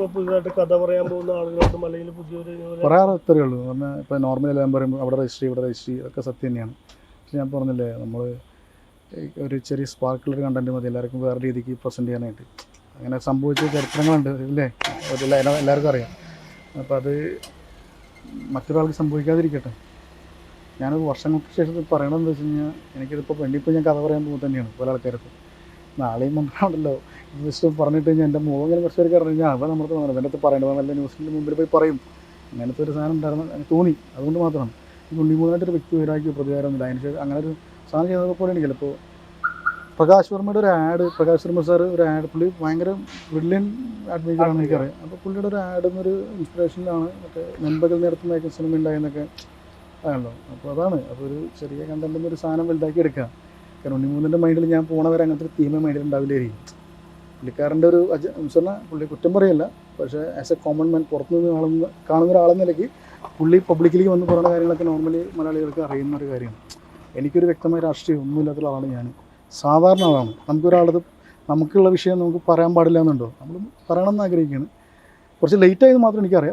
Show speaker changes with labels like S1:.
S1: ഇപ്പോൾ പുതിയതായിട്ട് കഥ പറയാൻ പോകുന്ന ആളുകളോടും അല്ലെങ്കിൽ പുതിയൊരു
S2: പറയാറ് ഇത്രയേ ഉള്ളൂ. പറഞ്ഞാൽ ഇപ്പോൾ നോർമലി എല്ലാം പറയുമ്പോൾ അവിടെ രജിസ്റ്റർ ഇവിടെ രജിസ്റ്റർ അതൊക്കെ സത്യം തന്നെയാണ്. പക്ഷെ ഞാൻ പറഞ്ഞില്ലേ, നമ്മൾ ഒരു ചെറിയ സ്പാർക്കുള്ളൊരു കണ്ടൻറ്റ് മതി എല്ലാവർക്കും വേറെ രീതിക്ക് പ്രസൻറ്റ് ചെയ്യാനായിട്ട്. അങ്ങനെ സംഭവിച്ച ചരിത്രങ്ങളുണ്ട് ഇല്ലേ, എല്ലാവർക്കും അറിയാം. അപ്പോൾ അത് മറ്റൊരാൾക്ക് സംഭവിക്കാതിരിക്കട്ടെ. ഞാനൊരു വർഷങ്ങൾക്ക് ശേഷം ഇത് പറയണമെന്ന് വെച്ച് കഴിഞ്ഞാൽ എനിക്കിതിപ്പോൾ വേണ്ടിപ്പോൾ ഞാൻ കഥ പറയാൻ പോകുന്നത് തന്നെയാണ് പല ആൾക്കാർക്കും. നാളെയും മന്ത്രാണല്ലോ ജസ്റ്റ് പറഞ്ഞിട്ട് കഴിഞ്ഞാൽ എൻ്റെ മുഖം ഇങ്ങനെ കുറച്ച് പേർക്ക് പറഞ്ഞു കഴിഞ്ഞാൽ അവ നമ്മുടെ തോന്നണം എൻ്റെ അടുത്ത് പറയേണ്ടത് നല്ല ന്യൂസിൻ്റെ മുമ്പിൽ പോയി പറയും. അങ്ങനത്തെ ഒരു സാധനം ഉണ്ടായിരുന്നു എനിക്ക് തോന്നി. അതുകൊണ്ട് മാത്രമാണ് ഈ ഉണ്ണിമൂന്നായിട്ടൊരു വ്യക്തി വരാക്കി പ്രതികാരമൊന്നുമില്ല. അതിന് ശേഷം അങ്ങനെ ഒരു സാധനം ചെയ്തപ്പോൾ പോലെ എനിക്കല്ല. ഇപ്പോൾ പ്രകാശ് വർമ്മയുടെ ഒരു ആഡ്, പ്രകാശ് വർമ്മ സാർ ഒരു ആഡ്, പുള്ളി ഭയങ്കര ബ്രില്യൻ അഡ്വൈസറാണെന്ന് എനിക്കറിയാം. അപ്പോൾ പുള്ളിയുടെ ഒരു ആഡ് എന്നൊരു ഇൻസ്പിറേഷനിലാണ് മറ്റേ നൻപകൽ നേരത്തെ മയക്കുന്ന സിനിമ ഉണ്ടായെന്നൊക്കെ ആണല്ലോ. അപ്പോൾ അതാണ്, അപ്പോൾ ഒരു ചെറിയ കണ്ടൻറ്റിൽ ഒരു സാധനം വലുതാക്കി എടുക്കുക. കാരണം ഉണ്ണിമൂന്നിൻ്റെ മൈൻഡിൽ ഞാൻ പോണവരെ അങ്ങനത്തെ ഒരു തീമ മൈൻഡിൽ ഉണ്ടാവില്ലായിരിക്കും. പുള്ളിക്കാരൻ്റെ ഒരു പറഞ്ഞാൽ പുള്ളി കുറ്റം പറയല്ല, പക്ഷേ ആസ് എ കോമൺ മാൻ പുറത്തുനിന്ന് കാണുന്ന ഒരാളെന്ന നിലയ്ക്ക് പുള്ളി പബ്ലിക്കിലേക്ക് വന്ന് പറയുന്ന കാര്യങ്ങളൊക്കെ നോർമലി മലയാളികൾക്ക് അറിയുന്ന ഒരു കാര്യമാണ്. എനിക്കൊരു വ്യക്തമായ രാഷ്ട്രീയം ഒന്നുമില്ലാത്ത ആളാണ് ഞാൻ. സാധാരണ ആളാണ്. നമുക്കുള്ള വിഷയം നമുക്ക് പറയാൻ പാടില്ല എന്നുണ്ടോ, നമ്മൾ പറയണമെന്ന് ആഗ്രഹിക്കുകയാണ്. കുറച്ച് ലേറ്റായത് മാത്രം എനിക്കറിയാം.